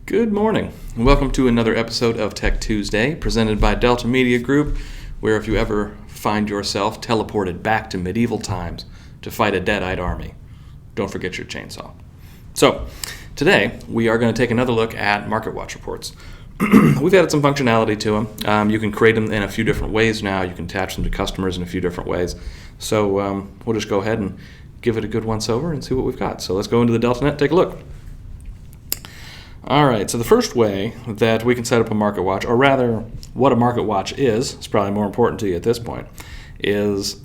Good morning, and welcome to another episode of Tech Tuesday, presented by Delta Media Group, where if you ever find yourself teleported back to medieval times to fight a dead-eyed army, don't forget your chainsaw. So, today we are going to take another look at Market Watch reports. We've added some functionality to them. You can create them in a few different ways now. You can attach them to customers in a few different ways. So we'll just go ahead and give it a good once-over and see what we've got. So let's go into the DeltaNet, take a look. All right, so the first way that we can set up a market watch, or rather what a market watch is, it's probably more important to you at this point, is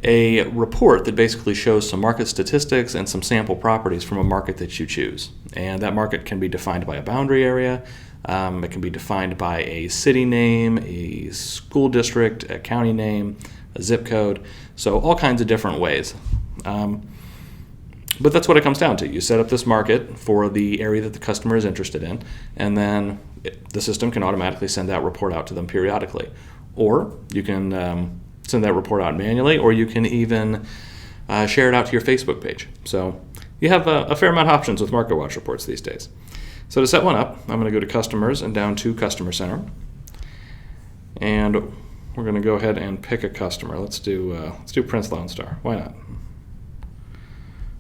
a report that basically shows some market statistics and some sample properties from a market that you choose. And that market can be defined by a boundary area. It can be defined by a city name, a school district, a county name, a zip code, so all kinds of different ways. But that's what it comes down to. You set up this market for the area that the customer is interested in, and then the system can automatically send that report out to them periodically. Or you can send that report out manually, or you can even share it out to your Facebook page. So you have a fair amount of options with Market Watch reports these days. So to set one up, I'm going to go to Customers and down to Customer Center. And we're going to go ahead and pick a customer. Let's do Prince Lone Star. Why not?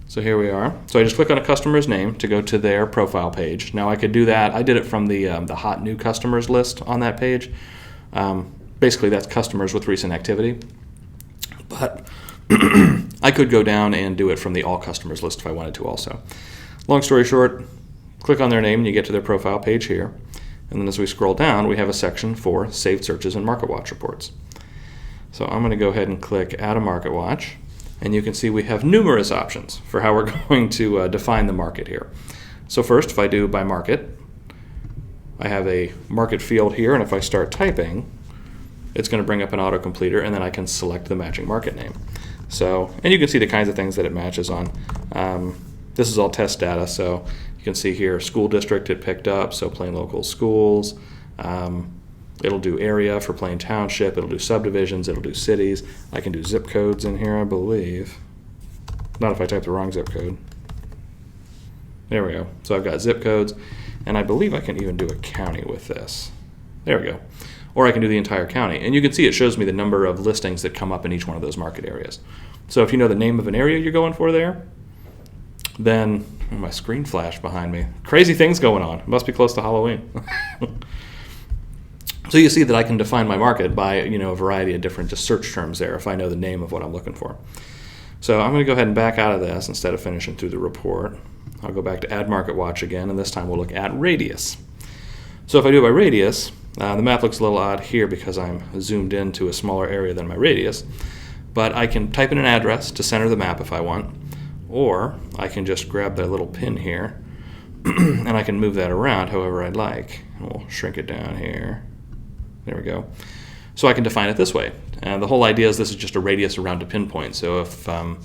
So here we are. So I just click on a customer's name to go to their profile page. Now I could do that. I did it from the hot new customers list on that page. Basically, that's customers with recent activity. But I could go down and do it from the all customers list if I wanted to also. Long story short, click on their name and you get to their profile page here. And then as we scroll down, we have a section for saved searches and Market Watch reports. So I'm going to go ahead and click Add a Market Watch. And you can see we have numerous options for how we're going to define the market here. So first, if I do by market, I have a market field here, and if I start typing, it's going to bring up an autocompleter, and then I can select the matching market name. So, and you can see the kinds of things that it matches on. This is all test data, so you can see here school district it picked up, so Plain Local Schools. It'll do area for Plain Township. It'll do subdivisions. It'll do cities. I can do zip codes in here, I believe. Not if I type the wrong zip code. There we go. So I've got zip codes, and I believe I can even do a county with this. There we go. Or I can do the entire county. And you can see it shows me the number of listings that come up in each one of those market areas. So if you know the name of an area you're going for there, then my screen flashed behind me. Crazy things going on. It must be close to Halloween. So you see that I can define my market by a variety of different just search terms there if I know the name of what I'm looking for. So I'm going to go ahead and back out of this instead of finishing through the report. I'll go back to Add Market Watch again, and this time we'll look at radius. So if I do it by radius, the map looks a little odd here because I'm zoomed into a smaller area than my radius. But I can type in an address to center the map if I want, or I can just grab that little pin here and I can move that around however I'd like. We'll shrink it down here. There we go. So I can define it this way. The whole idea is this is just a radius around a pinpoint. So if and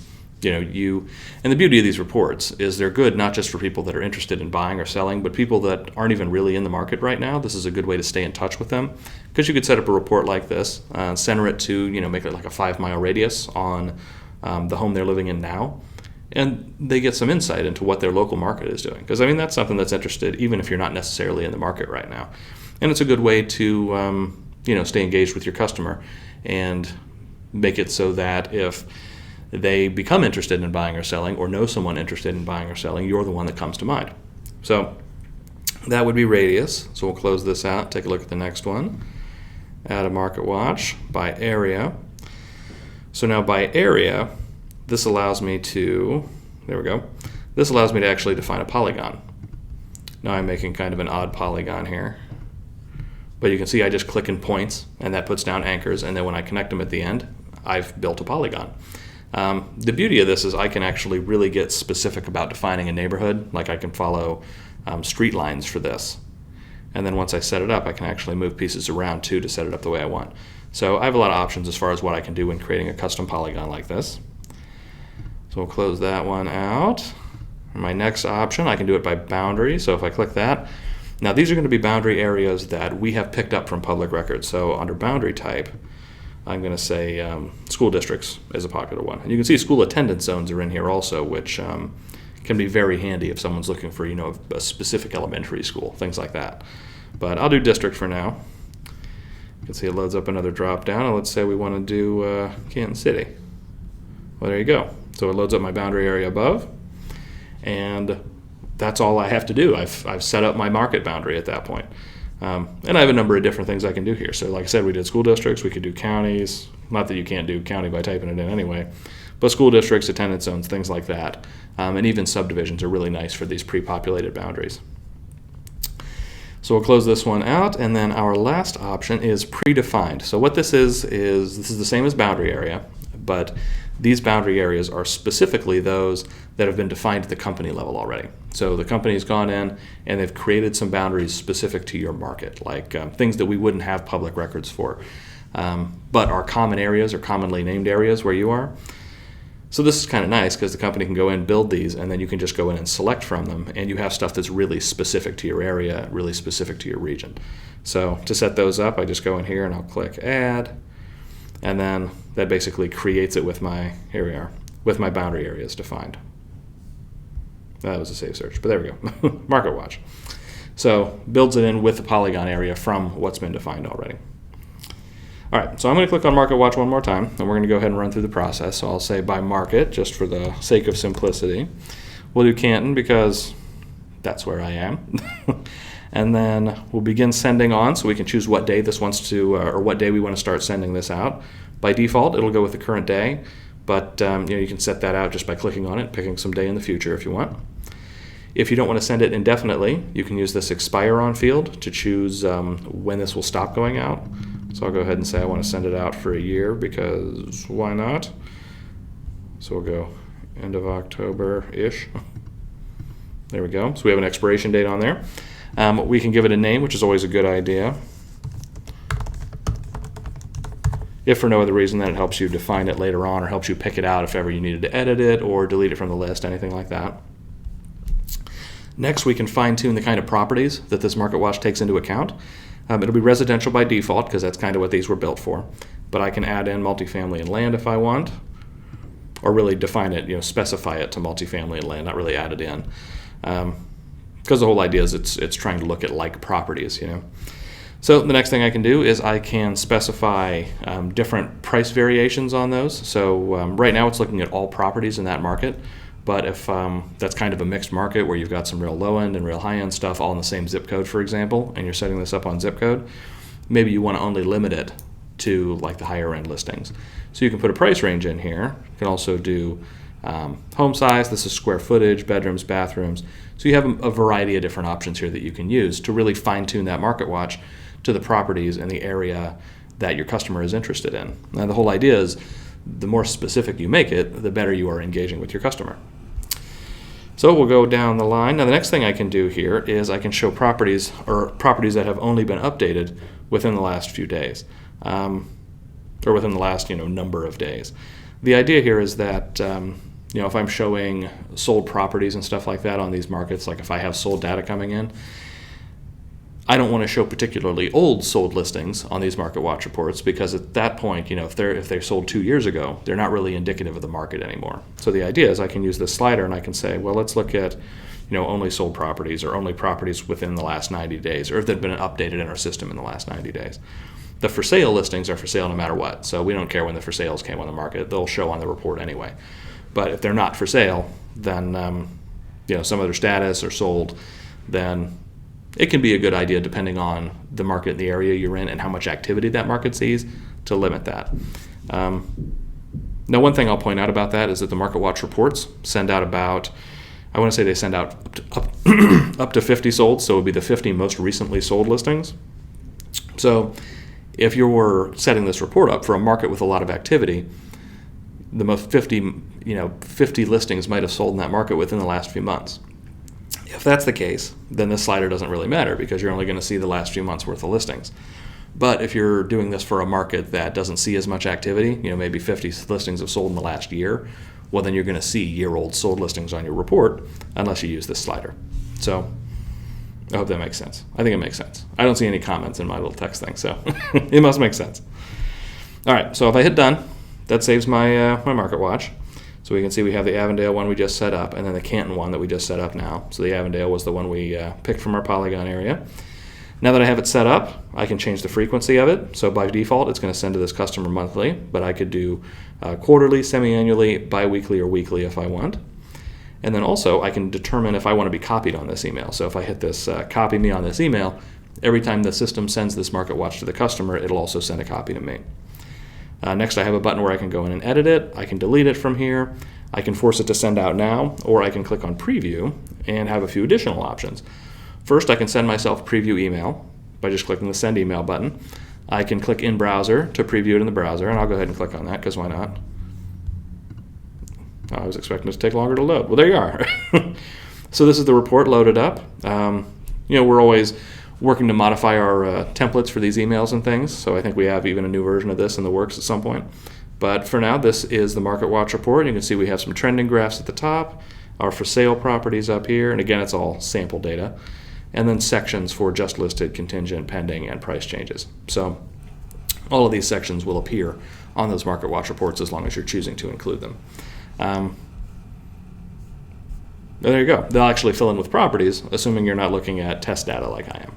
the beauty of these reports is they're good not just for people that are interested in buying or selling, but people that aren't even really in the market right now. This is a good way to stay in touch with them because you could set up a report like this, center it to make it like a 5-mile radius on the home they're living in now, and they get some insight into what their local market is doing. Because that's something that's interested even if you're not necessarily in the market right now. And it's a good way to stay engaged with your customer and make it so that if they become interested in buying or selling or know someone interested in buying or selling, you're the one that comes to mind. So that would be radius. So we'll close this out, take a look at the next one. Add a market watch by area. So now by area, this allows me to, this allows me to actually define a polygon. Now I'm making kind of an odd polygon here. But you can see I just click in points, and that puts down anchors, and then when I connect them at the end, I've built a polygon. The beauty of this is I can actually really get specific about defining a neighborhood. Like I can follow street lines for this. And then once I set it up, I can actually move pieces around too to set it up the way I want. So I have a lot of options as far as what I can do when creating a custom polygon like this. So we'll close that one out. My next option, I can do it by boundary. So if I click that, now these are going to be boundary areas that we have picked up from public records. So under boundary type, I'm going to say school districts is a popular one. And you can see school attendance zones are in here also, which can can be very handy if someone's looking for, a specific elementary school, things like that. But I'll do district for now. You can see it loads up another drop down, and let's say we want to do Kansas City. Well, there you go. So it loads up my boundary area above, and that's all I have to do. I've set up my market boundary at that point. And I have a number of different things I can do here. So like I said, we did school districts, we could do counties. Not that you can't do county by typing it in anyway, but school districts, attendance zones, things like that. And even subdivisions are really nice for these pre-populated boundaries. So we'll close this one out, and then our last option is predefined. So what this is this is the same as boundary area, but these boundary areas are specifically those that have been defined at the company level already. So the company's gone in and they've created some boundaries specific to your market, like things that we wouldn't have public records for, but are common areas or commonly named areas where you are. So this is kind of nice because the company can go in, build these, and then you can just go in and select from them, and you have stuff that's really specific to your area, really specific to your region. So to set those up, I just go in here and I'll click Add, and then that basically creates it with my, here we are, with my boundary areas defined. That was a safe search, but there we go, Market Watch. So builds it in with the polygon area from what's been defined already. All right, so I'm going to click on Market Watch one more time, and we're going to go ahead and run through the process. So I'll say by market, just for the sake of simplicity. We'll do Canton because that's where I am. And then we'll begin sending on, so we can choose what day this wants to, or what day we want to start sending this out. By default, it'll go with the current day, but you can set that out just by clicking on it, picking some day in the future if you want. If you don't want to send it indefinitely, you can use this expire on field to choose when this will stop going out. So I'll go ahead and say I want to send it out for a year because why not? So we'll go end of October-ish. There we go. So we have an expiration date on there. We can give it a name, which is always a good idea. If for no other reason, then it helps you define it later on or helps you pick it out if ever you needed to edit it or delete it from the list, anything like that. Next, we can fine-tune the kind of properties that this Market Watch takes into account. It'll be residential by default because that's kind of what these were built for. But I can add in multifamily and land if I want, or really define it, specify it to multifamily and land, not really add it in. Because the whole idea is it's trying to look at like properties, So the next thing I can do is I can specify different price variations on those. So right now it's looking at all properties in that market. But if that's kind of a mixed market where you've got some real low-end and real high-end stuff all in the same zip code, for example, and you're setting this up on zip code, maybe you want to only limit it to like the higher-end listings. So you can put a price range in here. You can also do home size. This is square footage, bedrooms, bathrooms. So you have a variety of different options here that you can use to really fine-tune that Market Watch to the properties and the area that your customer is interested in. Now the whole idea is the more specific you make it, the better you are engaging with your customer. So we'll go down the line. Now the next thing I can do here is I can show properties that have only been updated within the last few days, or within the last number of days. The idea here is that if I'm showing sold properties and stuff like that on these markets, like if I have sold data coming in, I don't want to show particularly old sold listings on these Market Watch reports because at that point, if they're sold 2 years ago, they're not really indicative of the market anymore. So the idea is I can use this slider and I can say, well, let's look at only sold properties or only properties within the last 90 days or if they've been updated in our system in the last 90 days. The for sale listings are for sale no matter what, so we don't care when the for sales came on the market. They'll show on the report anyway. But if they're not for sale, then some other status or sold, then it can be a good idea, depending on the market and the area you're in and how much activity that market sees, to limit that. Now, one thing I'll point out about that is that the Market Watch reports send out about, I want to say they send out up to 50 sold, so it would be the 50 most recently sold listings. So if you were setting this report up for a market with a lot of activity, the most 50 listings might have sold in that market within the last few months. If that's the case, then this slider doesn't really matter because you're only going to see the last few months worth of listings. But if you're doing this for a market that doesn't see as much activity, maybe 50 listings have sold in the last year, well then you're going to see year-old sold listings on your report unless you use this slider. So I hope that makes sense. I think it makes sense. I don't see any comments in my little text thing, so it must make sense. All right, so if I hit done, that saves my Market Watch. So we can see we have the Avondale one we just set up, and then the Canton one that we just set up now. So the Avondale was the one we picked from our polygon area. Now that I have it set up, I can change the frequency of it. So by default, it's going to send to this customer monthly, but I could do quarterly, semi-annually, bi-weekly, or weekly if I want. And then also, I can determine if I want to be copied on this email. So if I hit this copy me on this email, every time the system sends this market watch to the customer, it'll also send a copy to me. Next, I have a button where I can go in and edit it. I can delete it from here. I can force it to send out now, or I can click on preview and have a few additional options. First, I can send myself a preview email by just clicking the send email button. I can click in browser to preview it in the browser, and I'll go ahead and click on that because why not? I was expecting it to take longer to load. Well, there you are. So this is the report loaded up. We're always working to modify our templates for these emails and things, so I think we have even a new version of this in the works at some point. But for now, this is the Market Watch report. You can see we have some trending graphs at the top, our for sale properties up here, and again, it's all sample data, and then sections for just listed, contingent, pending, and price changes. So all of these sections will appear on those Market Watch reports as long as you're choosing to include them. There you go. They'll actually fill in with properties, assuming you're not looking at test data like I am.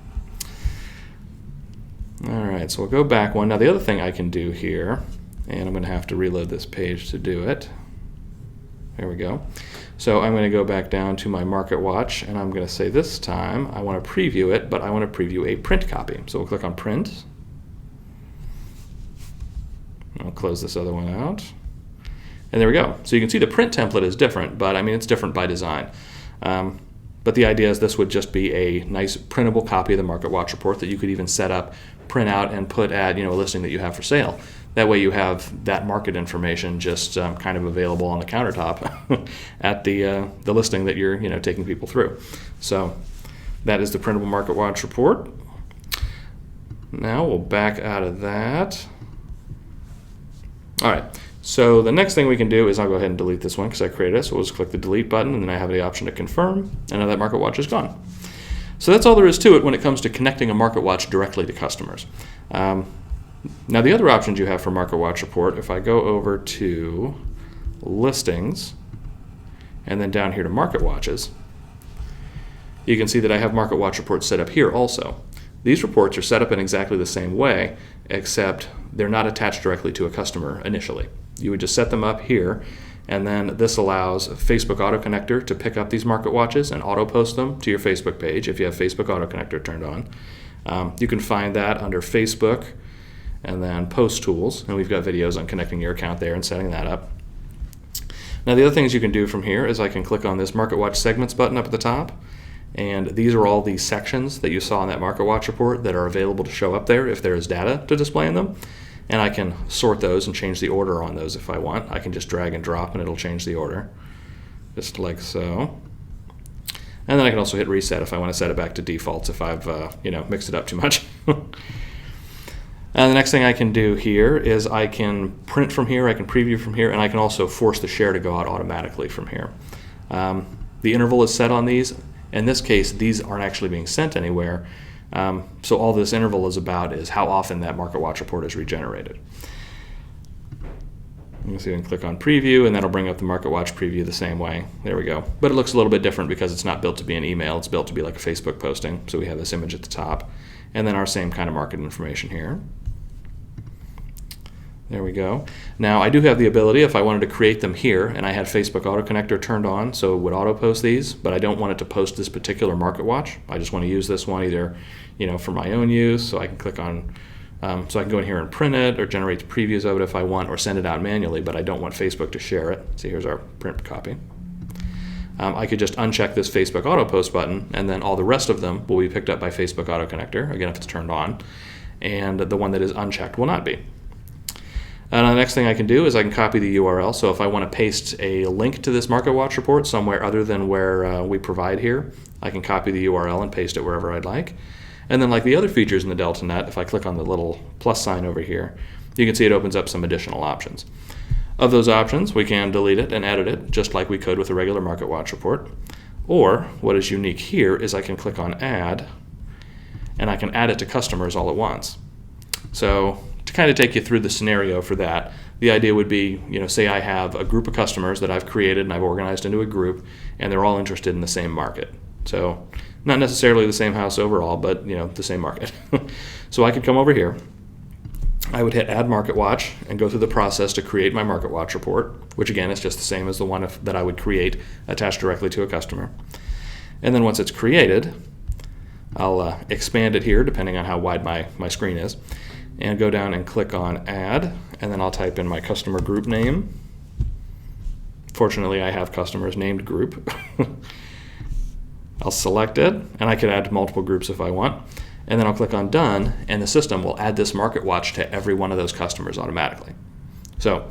All right, so we'll go back one. Now the other thing I can do here, and I'm going to have to reload this page to do it. There we go. So I'm going to go back down to my Market Watch, and I'm going to say this time I want to preview it, but I want to preview a print copy. So we'll click on Print. I'll close this other one out. And there we go. So you can see the print template is different, but I mean it's different by design. But the idea is this would just be a nice printable copy of the Market Watch report that you could even set up, print out, and put at a listing that you have for sale. That way you have that market information just kind of available on the countertop at the listing that you're taking people through. So that is the printable Market Watch report. Now we'll back out of that. All right. So the next thing we can do is I'll go ahead and delete this one because I created it. So we'll just click the delete button, and then I have the option to confirm, and now that Market Watch is gone. So that's all there is to it when it comes to connecting a Market Watch directly to customers. Now the other options you have for Market Watch report, if I go over to listings and then down here to Market Watches, you can see that I have Market Watch reports set up here also. These reports are set up in exactly the same way, except they're not attached directly to a customer initially. You would just set them up here, and then this allows Facebook Auto Connector to pick up these Market Watches and auto post them to your Facebook page if you have Facebook Auto Connector turned on. You can find that under Facebook and then Post Tools, and we've got videos on connecting your account there and setting that up. Now the other things you can do from here is I can click on this Market Watch Segments button up at the top, and these are all the sections that you saw in that Market Watch report that are available to show up there if there is data to display in them. And I can sort those and change the order on those if I want. I can just drag and drop and it'll change the order, just like so. And then I can also hit reset if I want to set it back to defaults if I've mixed it up too much. And the next thing I can do here is I can print from here, I can preview from here, and I can also force the share to go out automatically from here. The interval is set on these. In this case, these aren't actually being sent anywhere. So all this interval is about is how often that Market Watch report is regenerated. You can see I can click on preview, and that'll bring up the Market Watch preview the same way. There we go. But it looks a little bit different because it's not built to be an email. It's built to be like a Facebook posting. So we have this image at the top, and then our same kind of market information here. There we go. Now I do have the ability, if I wanted to create them here, and I had Facebook Auto Connector turned on, so it would auto post these, but I don't want it to post this particular Market Watch. I just want to use this one either, for my own use, so I can click on, so I can go in here and print it, or generate the previews of it if I want, or send it out manually, but I don't want Facebook to share it. See, here's our print copy. I could just uncheck this Facebook Auto Post button, and then all the rest of them will be picked up by Facebook Auto Connector, again if it's turned on, and the one that is unchecked will not be. And the next thing I can do is I can copy the URL. So if I want to paste a link to this Market Watch report somewhere other than where we provide here, I can copy the URL and paste it wherever I'd like. And then like the other features in the DeltaNet, if I click on the little plus sign over here, you can see it opens up some additional options. Of those options, we can delete it and edit it just like we could with a regular Market Watch report. Or what is unique here is I can click on Add, and I can add it to customers all at once. So to kind of take you through the scenario for that, the idea would be, say I have a group of customers that I've created and I've organized into a group, and they're all interested in the same market. So not necessarily the same house overall, but the same market. So I could come over here. I would hit Add Market Watch and go through the process to create my Market Watch report, which again is just the same as the one that I would create attached directly to a customer. And then once it's created, I'll expand it here depending on how wide my screen is, and go down and click on Add, and then I'll type in my customer group name. Fortunately, I have customers named group. I'll select it, and I could add multiple groups if I want. And then I'll click on Done, and the system will add this Market Watch to every one of those customers automatically. So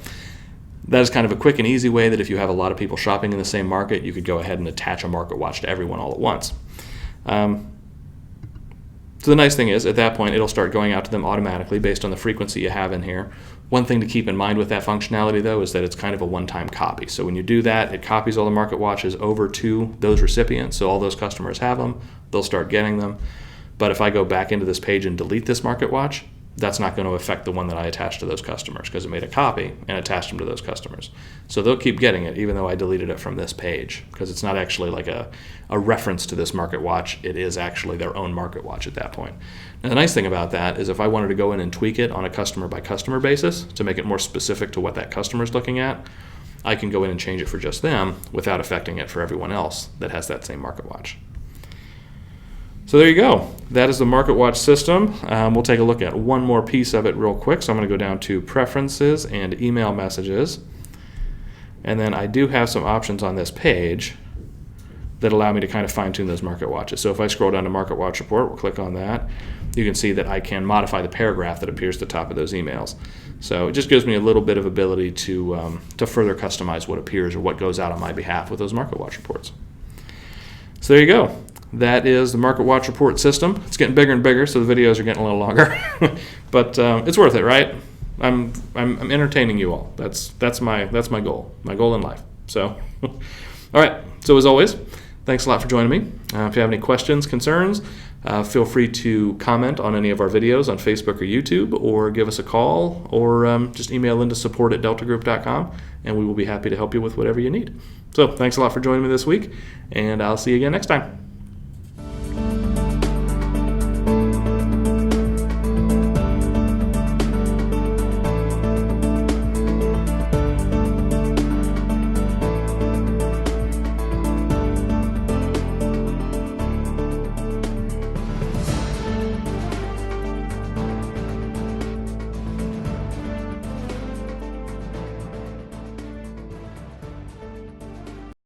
that is kind of a quick and easy way that if you have a lot of people shopping in the same market, you could go ahead and attach a Market Watch to everyone all at once. So the nice thing is, at that point, it'll start going out to them automatically based on the frequency you have in here. One thing to keep in mind with that functionality, though, is that it's kind of a one-time copy. So when you do that, it copies all the Market Watches over to those recipients, so all those customers have them, they'll start getting them. But if I go back into this page and delete this Market Watch, that's not going to affect the one that I attached to those customers, because it made a copy and attached them to those customers. So they'll keep getting it even though I deleted it from this page, because it's not actually like a reference to this Market Watch. It is actually their own Market Watch at that point. Now the nice thing about that is if I wanted to go in and tweak it on a customer by customer basis to make it more specific to what that customer is looking at, I can go in and change it for just them without affecting it for everyone else that has that same Market Watch. So there you go. That is the Market Watch system. We'll take a look at one more piece of it real quick. So I'm going to go down to Preferences and Email Messages. And then I do have some options on this page that allow me to kind of fine-tune those Market Watches. So if I scroll down to Market Watch Report, we'll click on that. You can see that I can modify the paragraph that appears at the top of those emails. So it just gives me a little bit of ability to further customize what appears or what goes out on my behalf with those Market Watch reports. So there you go. That is the Market Watch Report system. It's getting bigger and bigger, so the videos are getting a little longer. But it's worth it, right? I'm entertaining you all. That's my goal in life. So, all right. So as always, thanks a lot for joining me. If you have any questions, concerns, feel free to comment on any of our videos on Facebook or YouTube, or give us a call, or just email into support@deltagroup.com, and we will be happy to help you with whatever you need. So thanks a lot for joining me this week, and I'll see you again next time.